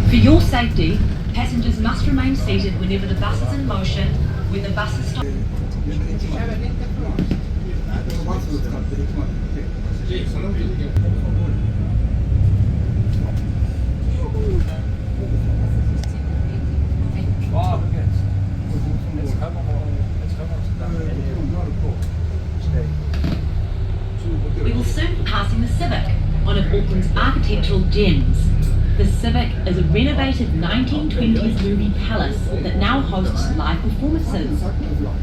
For your safety, passengers must remain seated whenever the bus is in motion. When the bus is stopped. We will soon be passing the Civic, one of Auckland's architectural gems. The Civic is a renovated 1920s movie palace that now hosts live performances.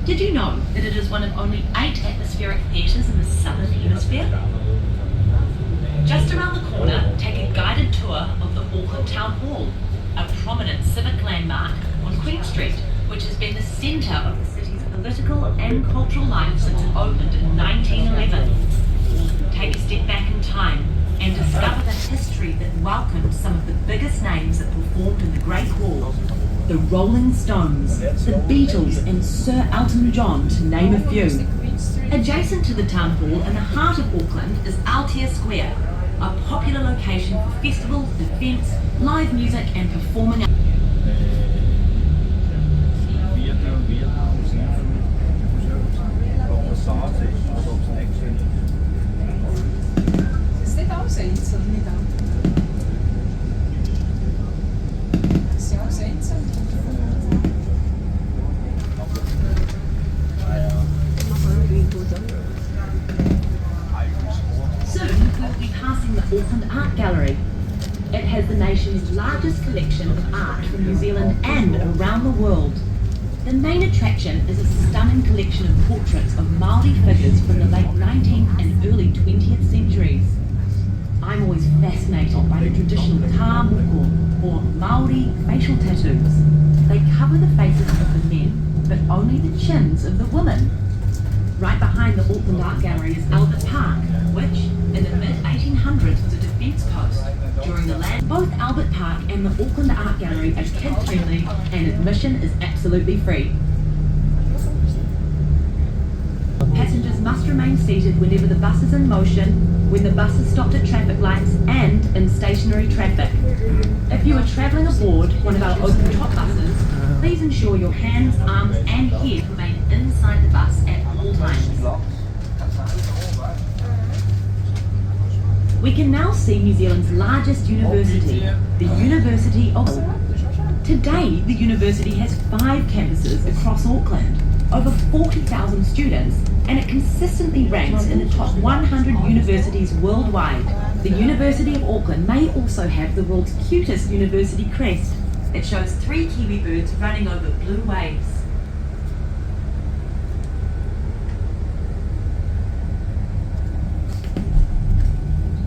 Did you know that it is one of only 8 atmospheric theatres in the Southern Hemisphere? Just around the corner, take a guided tour of the Auckland Town Hall, a prominent civic landmark on Queen Street, which has been the centre of the city's political and cultural life since it opened in 1911. Take a step back in time and discover the history that welcomed some of the biggest names that performed in the Great Hall. The Rolling Stones, the Beatles and Sir Elton John, to name a few. Adjacent to the Town Hall in the heart of Auckland is Aotea Square, a popular location for festivals, events, live music and performing arts. Soon we'll be passing the Auckland Art Gallery. It has the nation's largest collection of art from New Zealand and around the world. The main attraction is a stunning collection of portraits of Māori figures from the late 19th and early 20th centuries. I'm always fascinated by the traditional tā moko, or Māori facial tattoos. They cover the faces of the men, but only the chins of the women. Right behind the Auckland Art Gallery is Albert Park, which, in the mid-1800s, was a defence post. During the land, both Albert Park and the Auckland Art Gallery are kid-friendly, and admission is absolutely free. Passengers must remain seated whenever the bus is in motion, when the bus is stopped at traffic lights, and in stationary traffic. If you are travelling aboard one of our open top buses, please ensure your hands, arms and head remain inside the bus at all times. We can now see New Zealand's largest university, the University of... Today, the university has 5 campuses across Auckland, over 40,000 students, and it consistently ranks in the top 100 universities worldwide. The University of Auckland may also have the world's cutest university crest. It shows 3 kiwi birds running over blue waves.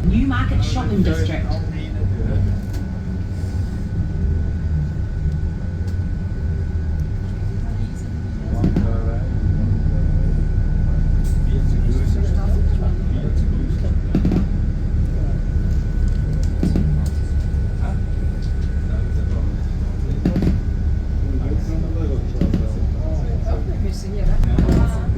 Newmarket Shopping District.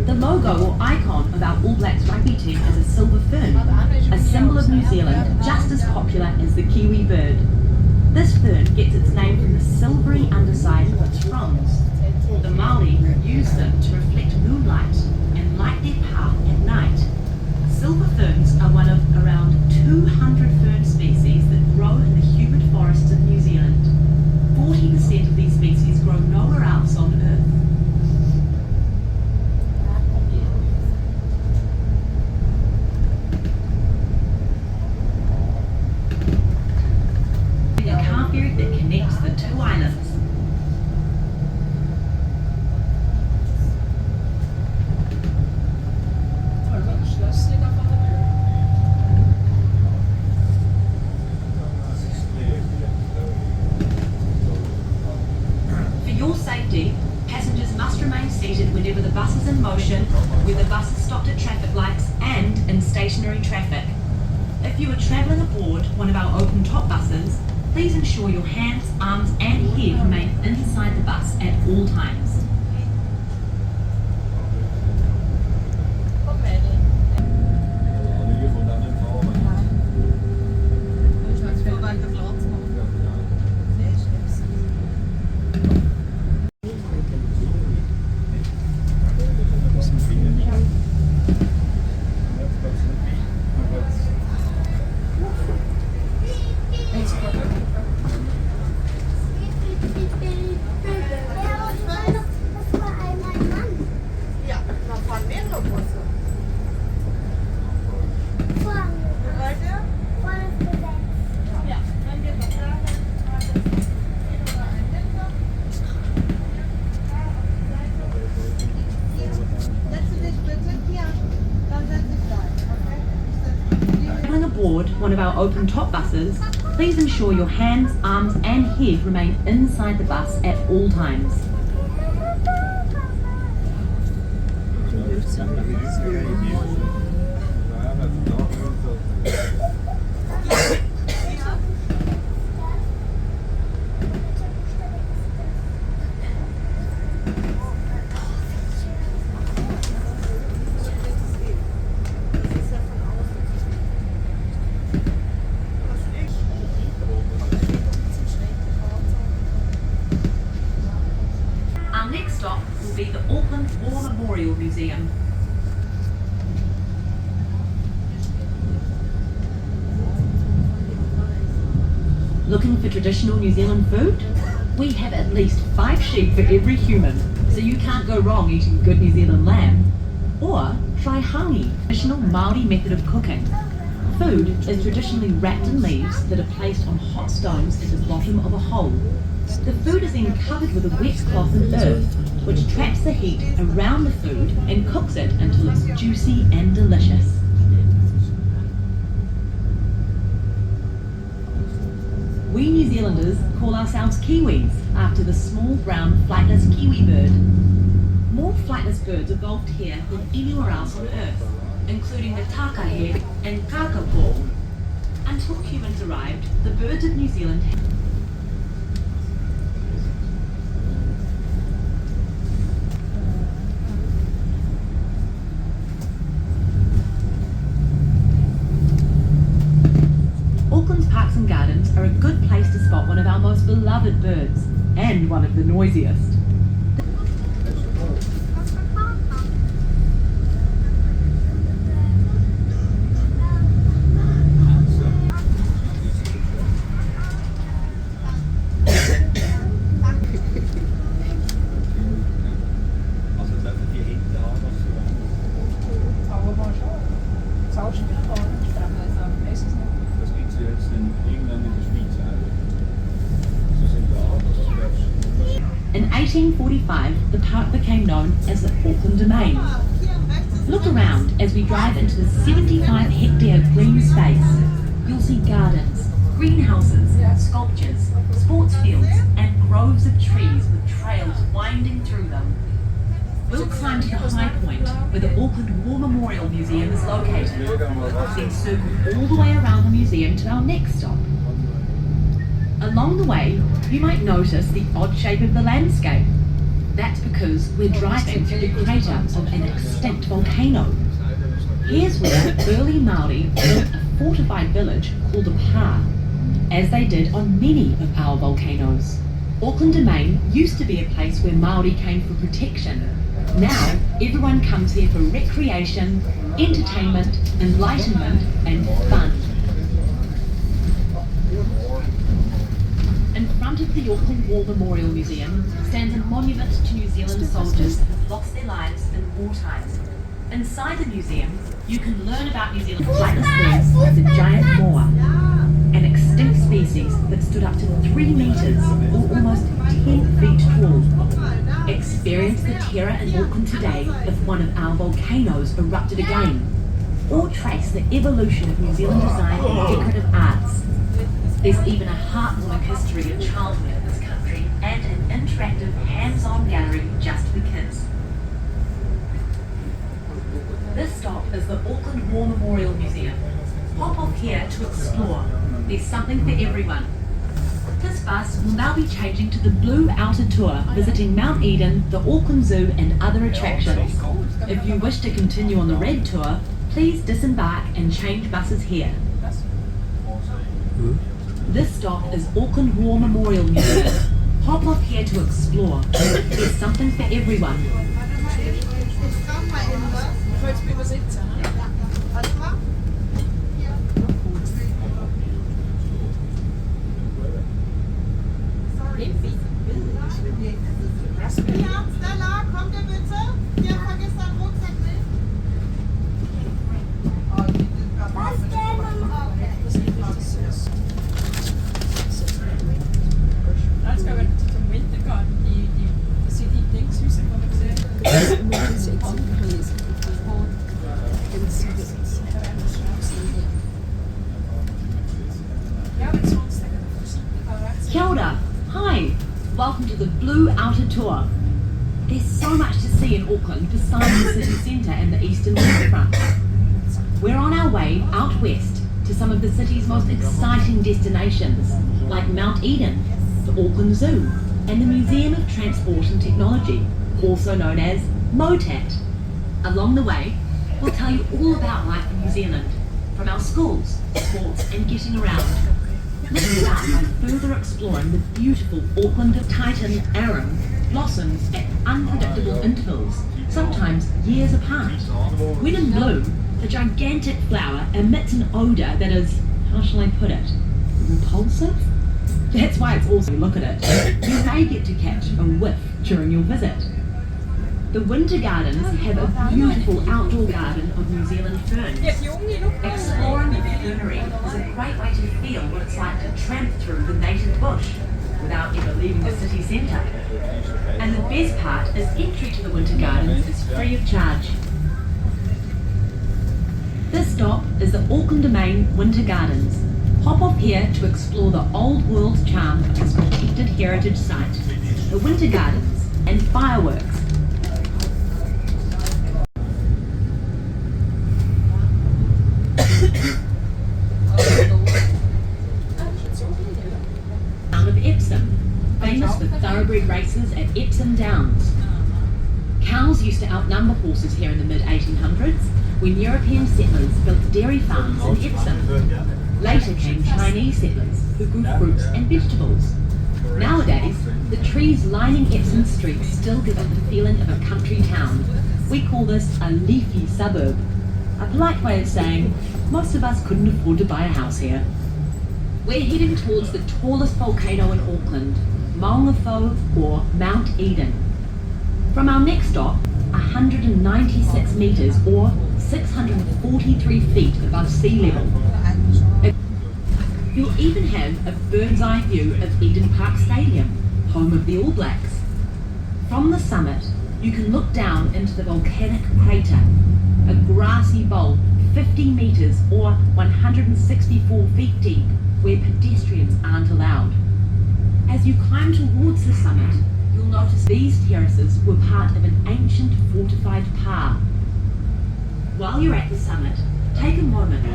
The logo or icon of our All Blacks rugby team is a silver fern, a symbol of New Zealand just as popular as the kiwi bird. This fern gets its name from the silvery underside of its fronds. The Māori use them to reflect moonlight and light their path at night. Silver ferns are one of around 200 fern species that grow in the humid forests of New Zealand. 40% of these species grow nowhere else on Earth. That connects the 2 islands. safety, passengers must remain seated whenever the bus is in motion, where the bus is stopped at traffic lights and in stationary traffic. If you are travelling aboard one of our open top buses, please ensure your hands, arms and head remain inside the bus at all times. Aboard one of our open top buses, please ensure your hands, arms and head remain inside the bus at all times. Our next stop will be the Auckland War Memorial Museum. Looking for traditional New Zealand food? We have at least 5 sheep for every human, so you can't go wrong eating good New Zealand lamb. Or try hangi, traditional Māori method of cooking. Food is traditionally wrapped in leaves that are placed on hot stones at the bottom of a hole. The food is then covered with a wet cloth and earth, which traps the heat around the food and cooks it until it's juicy and delicious. We New Zealanders call ourselves Kiwis after the small brown flightless kiwi bird. More flightless birds evolved here than anywhere else on Earth, including the takahe and kakapo. Until humans arrived, the birds of New Zealand Auckland's parks and gardens are a good place to spot one of our most beloved birds, and one of the noisiest. In 1845, the park became known as the Auckland Domain. Look around as we drive into the 75-hectare green space. You'll see gardens, greenhouses, sculptures, sports fields, and groves of trees with trails winding through them. We'll climb to the high point where the Auckland War Memorial Museum is located, then circle all the way around the museum to our next stop. Along the way, you might notice the odd shape of the landscape. That's because we're driving through the crater of an extinct volcano. Here's where the early Māori built a fortified village called a pā, as they did on many of our volcanoes. Auckland Domain used to be a place where Māori came for protection. Now, everyone comes here for recreation, entertainment, enlightenment, and fun. In front of the Auckland War Memorial Museum stands a monument to New Zealand soldiers who lost their lives in wartime. Inside the museum, you can learn about New Zealand's flightless birds like the giant moa, an extinct species that stood up to 3 meters or almost 10 feet tall. Experience the terror in Auckland today if one of our volcanoes erupted again, or trace the evolution of New Zealand design and decorative arts. There's even a heartwarming history of childhood in this country and an interactive hand something for everyone. This bus will now be changing to the Blue Outer Tour, visiting Mount Eden, the Auckland Zoo and other attractions. If you wish to continue on the Red Tour, please disembark and change buses here. This stop is Auckland War Memorial Museum. Hop off here to explore. There's something for everyone. Ja, Stella, kommt ihr bitte? Hier, vergiss deinen Rucksack nicht. Was denn? Als gaan we zum Wintergarten, das sind die Dingshäuser, die man gesehen hat. Ja, met zo'n stekker voorzichtig. Kia ora. Hi. Welcome to the Blue Outer Tour. There's so much to see in Auckland besides the city centre and the eastern waterfront. We're on our way out west to some of the city's most exciting destinations, like Mount Eden, the Auckland Zoo, and the Museum of Transport and Technology, also known as MOTAT. Along the way, we'll tell you all about life in New Zealand, from our schools, sports and getting around. Let's start by further exploring the beautiful Auckland of Titan arum blossoms at unpredictable intervals, sometimes years apart. When in bloom, the gigantic flower emits an odour that is, how shall I put it, repulsive? That's why it's also, look at it, you may get to catch a whiff during your visit. The Winter Gardens have a beautiful outdoor garden of New Zealand ferns. Exploring the fernery is a great way to feel what it's like to tramp through the native bush without ever leaving the city centre. And the best part is entry to the Winter Gardens is free of charge. This stop is the Auckland Domain Winter Gardens. Hop off here to explore the old world charm of this protected heritage site, the Winter Gardens and fireworks. Town of Epsom, famous for thoroughbred races at Epsom Downs. Cows used to outnumber horses here in the mid-1800s when European settlers built dairy farms in Epsom. Later came Chinese settlers who grew fruits and vegetables. Nowadays, the trees lining Epsom Street still give it the feeling of a country town. We call this a leafy suburb. A polite way of saying, most of us couldn't afford to buy a house here. We're heading towards the tallest volcano in Auckland, Maunga Tho or Mount Eden. From our next stop, 196 metres or 643 feet above sea level. You'll even have a bird's eye view of Eden Park Stadium, home of the All Blacks. From the summit, you can look down into the volcanic crater, a grassy bowl 50 metres or 164 feet deep, where pedestrians aren't allowed. As you climb towards the summit, you'll notice these terraces were part of an ancient fortified pa. While you're at the summit, take a moment.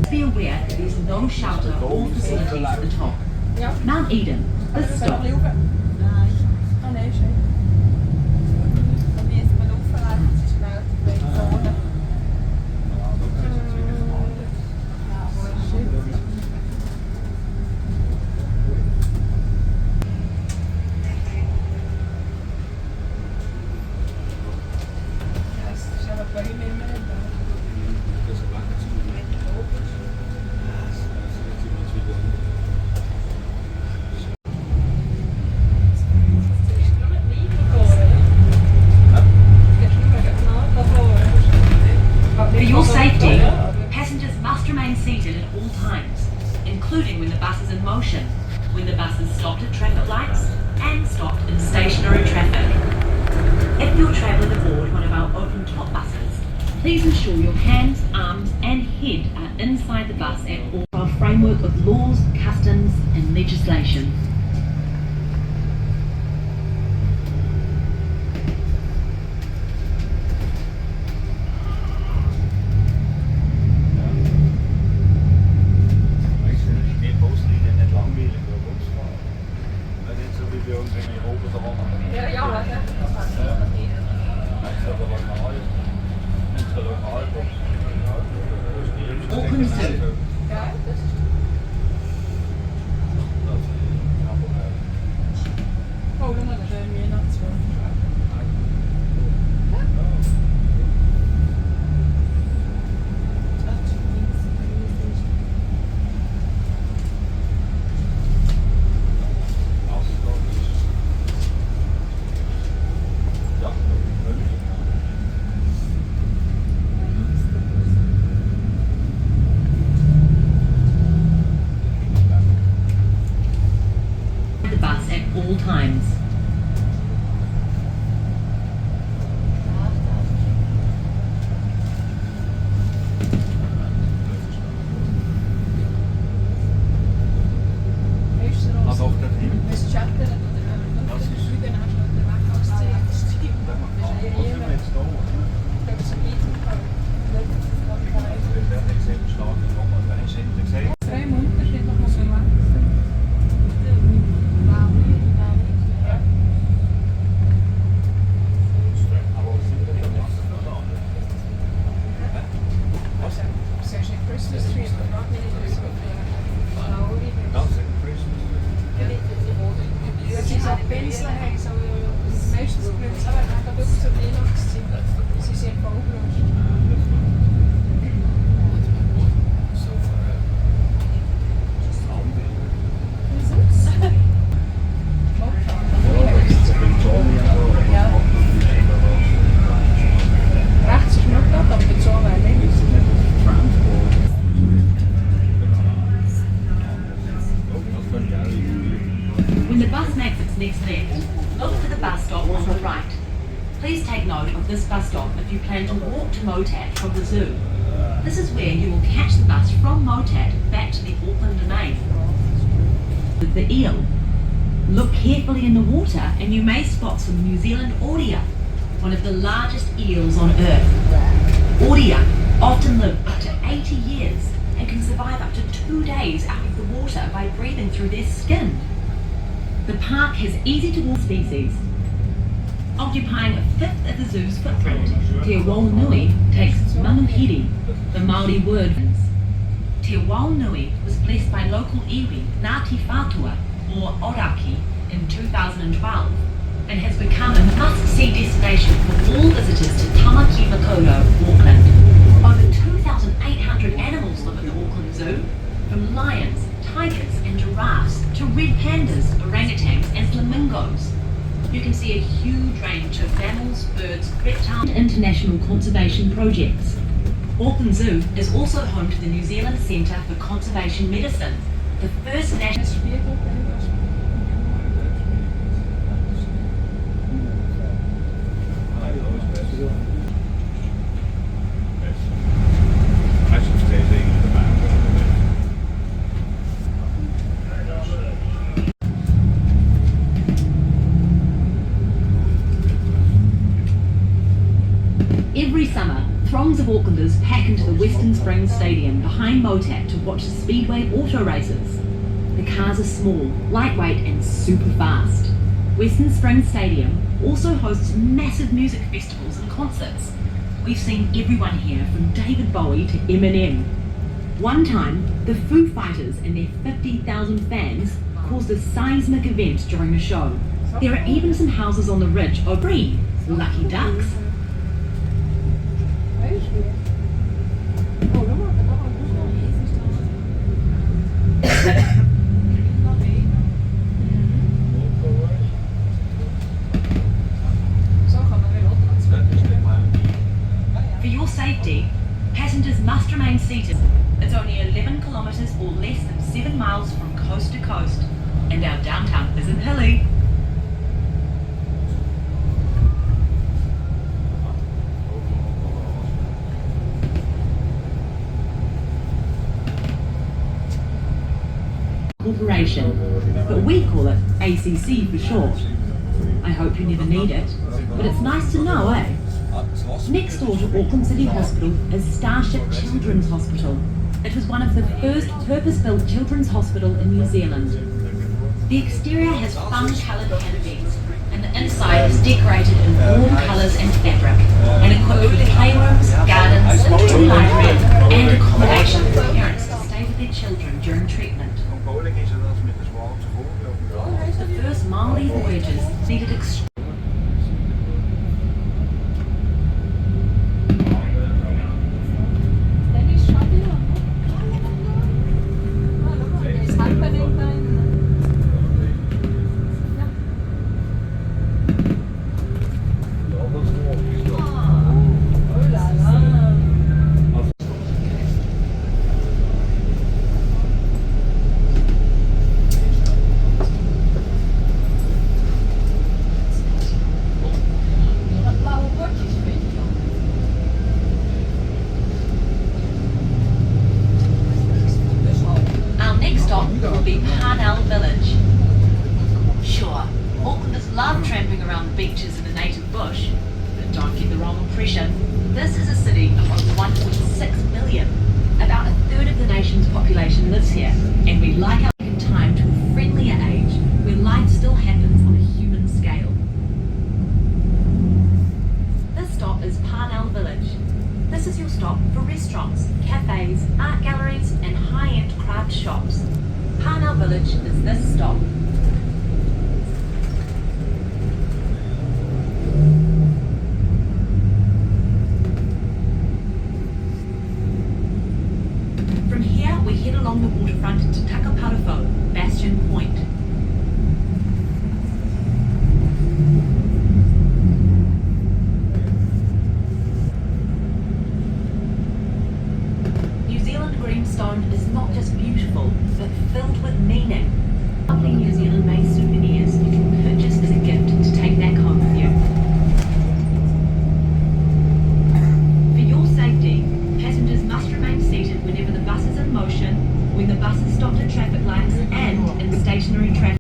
Be aware that there's no shelter or facilities at the top. Mount Eden, this stop. all times, including when the bus is in motion, when the bus is stopped at traffic lights, and stopped in stationary traffic. If you're travelling aboard one of our open-top buses, please ensure your hands, arms and head are inside the bus at all our framework of laws, customs and legislation. Auckland Zoo. Polen hadde ikke mye nattskole. The bus at all times. Hvis chatten eller flygen er sånn at det var kostet Christmas tree, but not het is op penselen, zo meestal met zo dat ook zo Linux zien. Dus is in Polen. Rechts is nog dat, dat het zo wel links. When the bus makes its next left, look for the bus stop on the right. Please take note of this bus stop if you plan to walk to Motat from the zoo. This is where you will catch the bus from Motat back to the Auckland domain. With the eel. Look carefully in the water and you may spot some New Zealand audia, one of the largest eels on Earth. Audia often live up to 80 years and can survive up to 2 days out of the water by breathing through their skin. The park has easy-to-walk species. Occupying a fifth of the zoo's footprint, Te Nui takes Manuhiri, the Māori word. Te Nui was blessed by local iwi Ngāti Whātua, or Oraki, in 2012, and has become a must-see destination for all visitors to Tamaki Makaurau, Auckland. Over 2,800 animals live at the Auckland Zoo, from lions, tigers and giraffes to red pandas, orangutans and flamingos. You can see a huge range of mammals, birds, reptiles and international conservation projects. Auckland Zoo is also home to the New Zealand Centre for Conservation Medicine, the first national... Every summer, throngs of Aucklanders pack into the Western Springs Stadium behind Motat to watch the Speedway auto races. The cars are small, lightweight and super fast. Western Springs Stadium also hosts massive music festivals and concerts. We've seen everyone here from David Bowie to Eminem. One time, the Foo Fighters and their 50,000 fans caused a seismic event during a show. There are even some houses on the ridge of free lucky ducks. For your safety, passengers must remain mastermain seated. It's only 11 kilometres or less than 7 miles from coast to coast, and our downtown isn't hilly. Corporation, but we call it ACC for short. I hope you never need it, but it's nice to know, eh? Next door to Auckland City Hospital is Starship Children's Hospital. It was one of the first purpose-built children's hospital in New Zealand. The exterior has fun-coloured canopies, and the inside is decorated in warm colours and fabric, and equipped with playrooms, gardens, a library, and accommodation for parents to stay with their children during treatment. The first Maori voyages needed beaches in the native bush. But don't get the wrong impression. This is a city of over 1.6 million. About a third of the nation's population lives here, and we like our time to a friendlier age where life still happens on a human scale. This stop is Parnell Village. This is your stop for restaurants, cafes, art galleries, and high-end craft shops. Parnell Village is this stop. From here, we head along the waterfront to Takaparafo, Bastion Point. New Zealand greenstone is not just beautiful, but filled with meaning. Lovely New Zealand-made souvenirs you can purchase as a gift to take back home with you. For your safety, passengers must remain seated whenever the bus is in motion, when the bus is stopped at traffic lights, and in stationary traffic.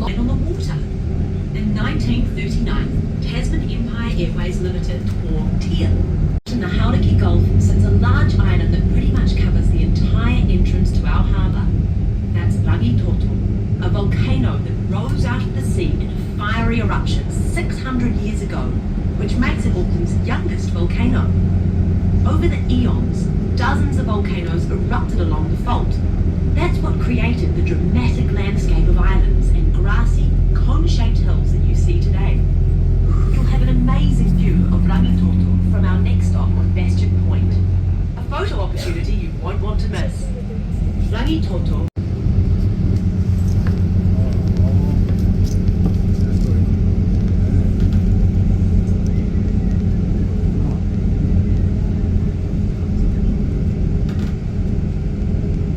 On the water. In 1939, Tasman Empire Airways Limited, or TIA, in the Hauraki Gulf sits a large island that pretty much covers the entire entrance to our harbour. That's Rangitoto, a volcano that rose out of the sea in a fiery eruption 600 years ago, which makes it Auckland's youngest volcano. Over the eons, dozens of volcanoes erupted along the fault. That's what created the dramatic landscape of islands and grassy, cone-shaped hills that you see today. You'll have an amazing view of Rangitoto from our next stop on Bastion Point. A photo opportunity you won't want to miss. Rangitoto.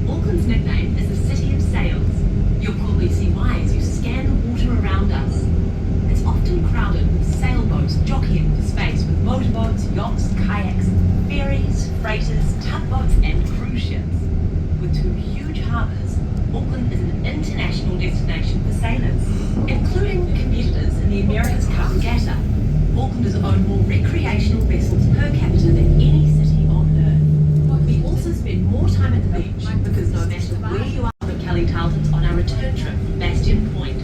Auckland's nickname is the City of Sails. You'll probably see why as you scan the water around us. It's often crowded with sailboats jockeying for space with motorboats, yachts, kayaks, ferries, freighters, tugboats and cruise ships. With two huge harbours, Auckland is an international destination for sailors, including competitors in the America's Cup Regatta. Auckland has owned more recreational vessels per capita than any city on Earth. We also spend more time at the beach because no matter where you are from Kelly Tarleton's on our return trip from Bastion Point.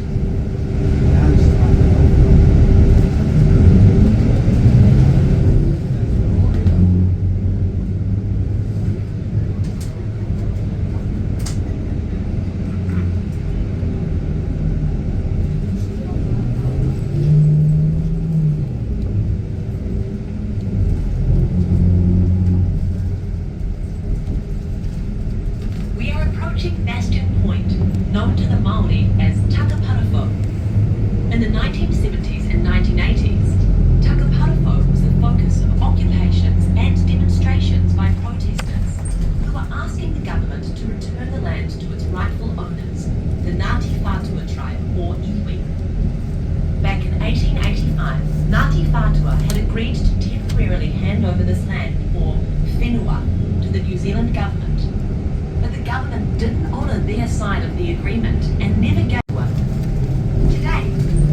bustour had agreed to temporarily hand over this land, or whenua, to the New Zealand government. But the government didn't honour their side of the agreement and never gave one. Today,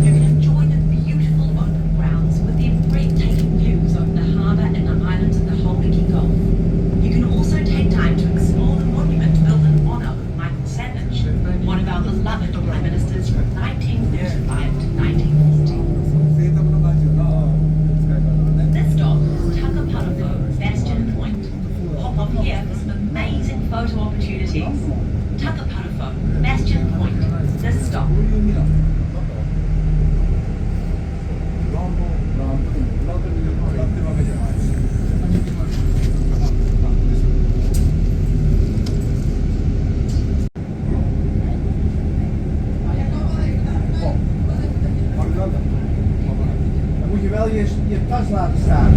you can enjoy the beautiful open grounds with their breathtaking views over the harbour and the islands of the Hauriki Gulf. You can also take time to explore the monument built in honour of Michael Savage, one of our beloved prime ministers from 1935 to 1940. This stop is Takaparafu Bastion Point. Hop off here for some amazing photo opportunities. Takaparafu Bastion Point. This stop. Dan moet je wel je tas laten staan.